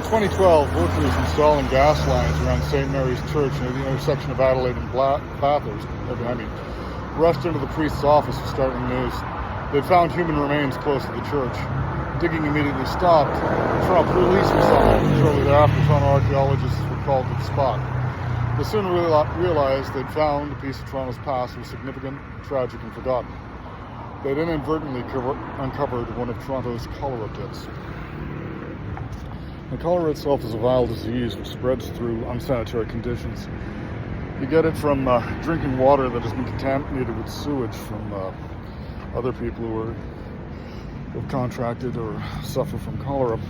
2012, workers installing gas lines around St. Mary's Church near the intersection of Adelaide and Bathurst, rushed into the priest's office for startling news. They found human remains close to the church. Digging immediately stopped. Toronto police were summoned. Shortly thereafter, Toronto archaeologists were called to the spot. They soon realized they'd found a piece of Toronto's past that was significant, tragic, and forgotten. They'd inadvertently uncovered one of Toronto's cholera pits. The cholera itself is a vile disease which spreads through unsanitary conditions. You get it from drinking water that has been contaminated with sewage from other people who have contracted or suffer from cholera.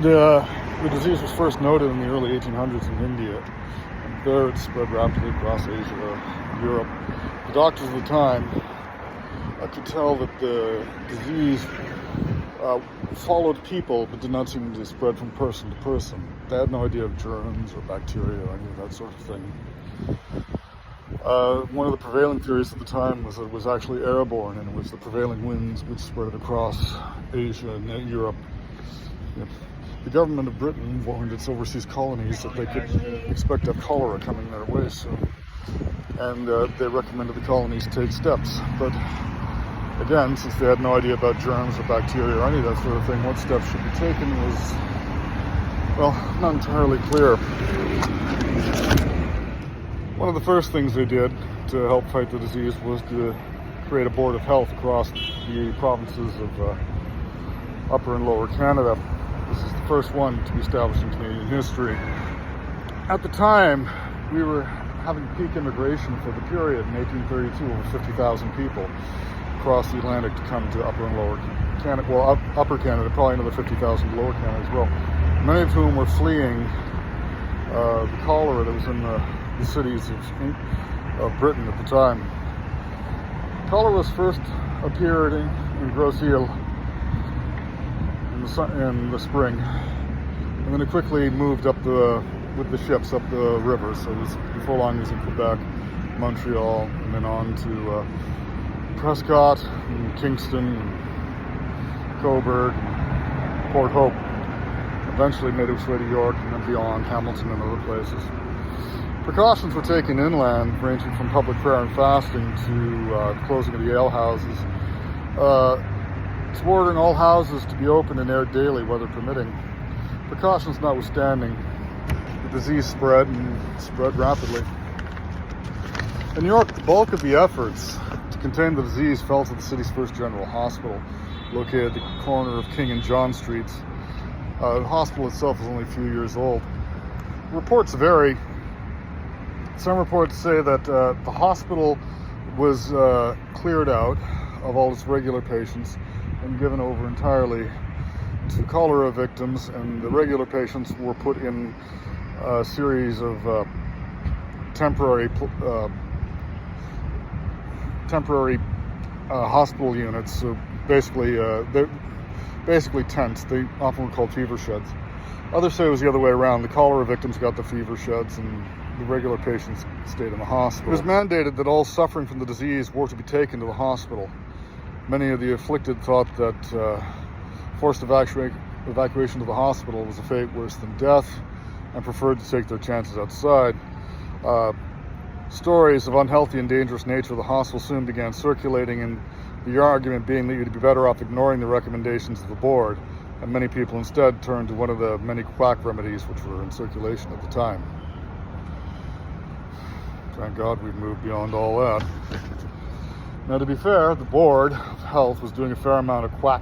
The disease was first noted in the early 1800s in India, and there it spread rapidly across Asia, Europe. The doctors at the time could tell that the disease followed people but did not seem to spread from person to person. They had no idea of germs or bacteria or any of that sort of thing. One of the prevailing theories at the time was that it was actually airborne, and it was the prevailing winds which spread across Asia and Europe. The government of Britain warned its overseas colonies that they could expect to have cholera coming their way soon, and they recommended the colonies take steps. But again, since they had no idea about germs or bacteria or any of that sort of thing, what steps should be taken was, well, not entirely clear. One of the first things they did to help fight the disease was to create a board of health across the provinces of Upper and Lower Canada. This is the first one to be established in Canadian history. At the time, we were having peak immigration for the period in 1832, over 50,000 people across the Atlantic to come to Upper and Lower Canada. Well, Upper Canada, probably another 50,000 to Lower Canada as well. Many of whom were fleeing the cholera that was in the cities of Britain at the time. Cholera first appeared in Gros Isle in the spring, and then it quickly moved up with the ships up the river. So it was, before long it was in Quebec, Montreal, and then on to Prescott, and Kingston, and Cobourg, and Port Hope. Eventually made its way to York and then beyond, Hamilton and other places. Precautions were taken inland, ranging from public prayer and fasting to closing of the alehouses, ordering all houses to be open and aired daily, weather permitting. Precautions notwithstanding, the disease spread rapidly. In New York, the bulk of the efforts to contain the disease fell to the city's first general hospital, located at the corner of King and John Streets. The hospital itself is only a few years old. Reports vary. Some reports say that the hospital was cleared out of all its regular patients and given over entirely to cholera victims, and the regular patients were put in a series of temporary hospital units. So basically, they're basically tents. They often were called fever sheds. Others say it was the other way around. The cholera victims got the fever sheds and the regular patients stayed in the hospital. It was mandated that all suffering from the disease were to be taken to the hospital. Many of the afflicted thought that forced evacuation to the hospital was a fate worse than death, and preferred to take their chances outside. Stories of unhealthy and dangerous nature of the hospital soon began circulating, and the argument being that you'd be better off ignoring the recommendations of the board, and many people instead turned to one of the many quack remedies which were in circulation at the time. Thank God we've moved beyond all that. Now, to be fair, the Board of Health was doing a fair amount of quack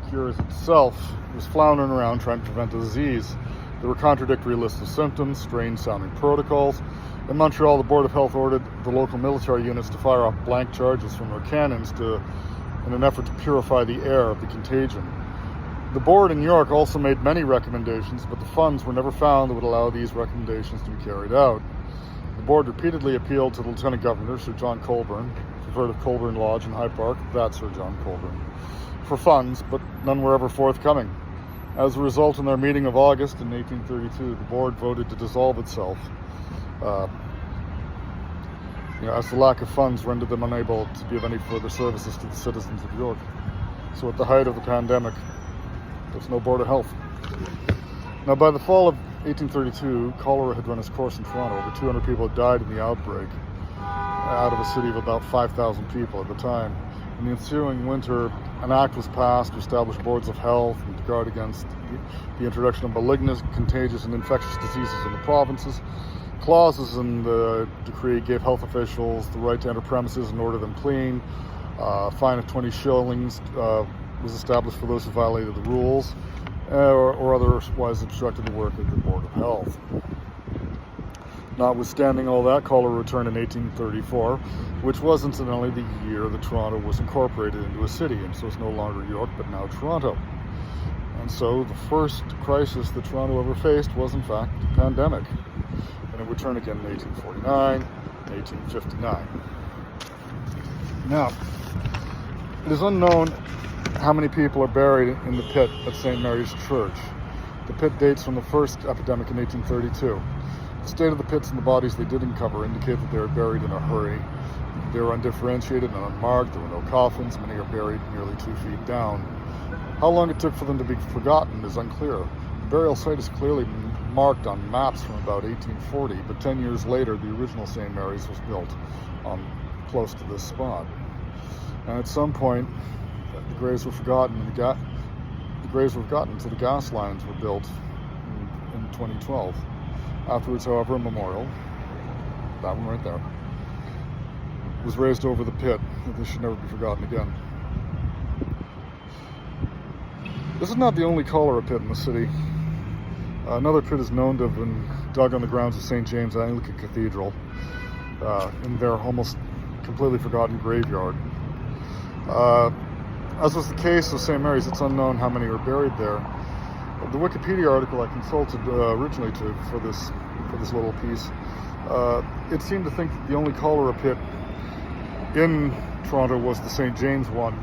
cures itself. It was floundering around trying to prevent the disease. There were contradictory lists of symptoms, strange-sounding protocols. In Montreal, the Board of Health ordered the local military units to fire off blank charges from their cannons in an effort to purify the air of the contagion. The board in New York also made many recommendations, but the funds were never found that would allow these recommendations to be carried out. The board repeatedly appealed to the Lieutenant Governor, Sir John Colborne, if you've heard of Colborne Lodge in Hyde Park, that's Sir John Colborne, for funds, but none were ever forthcoming. As a result, in their meeting of August in 1832, the board voted to dissolve itself, as the lack of funds rendered them unable to give any further services to the citizens of York. So at the height of the pandemic, There's no Board of Health. Now, by the fall of 1832, cholera had run its course in Toronto. Over 200 people had died in the outbreak, out of a city of about 5,000 people at the time. In the ensuing winter, an act was passed to establish boards of health and to guard against the introduction of malignant, contagious, and infectious diseases in the provinces. Clauses in the decree gave health officials the right to enter premises and order them clean. A fine of 20 shillings was established for those who violated the rules or otherwise obstructed the work of the Board of Health. Notwithstanding all that, cholera returned in 1834, which was incidentally the year that Toronto was incorporated into a city, and so it's no longer York, but now Toronto. And so the first crisis that Toronto ever faced was, in fact, a pandemic. And it would turn again in 1849, 1859. Now, it is unknown how many people are buried in the pit at St. Mary's Church. The pit dates from the first epidemic in 1832. The state of the pits and the bodies they did uncover indicate that they were buried in a hurry. They were undifferentiated and unmarked. There were no coffins. Many are buried nearly 2 feet down. How long it took for them to be forgotten is unclear. The burial site is clearly marked on maps from about 1840, but 10 years later, the original St. Mary's was built close to this spot. And at some point, the graves were forgotten, and the graves were forgotten until the gas lines were built in 2012. Afterwards, however, a memorial, that one right there, was raised over the pit, and this should never be forgotten again. This is not the only cholera pit in the city. Another pit is known to have been dug on the grounds of St. James Anglican Cathedral, in their almost completely forgotten graveyard. As was the case with St. Mary's, it's unknown how many are buried there. The Wikipedia article I consulted originally for this little piece, it seemed to think that the only cholera pit in Toronto was the St. James one,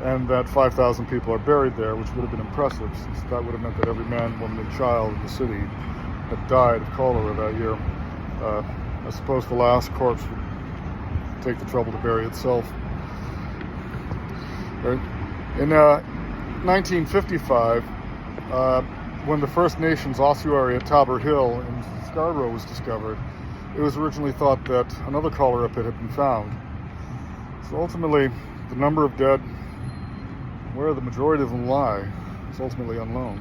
and that 5,000 people are buried there, which would have been impressive, since that would have meant that every man, woman, and child in the city had died of cholera that year. I suppose the last corpse would take the trouble to bury itself. In 1955, when the First Nations ossuary at Tabor Hill in Scarborough was discovered, it was originally thought that another cholera pit had been found. So ultimately, the number of dead, where the majority of them lie, is ultimately unknown.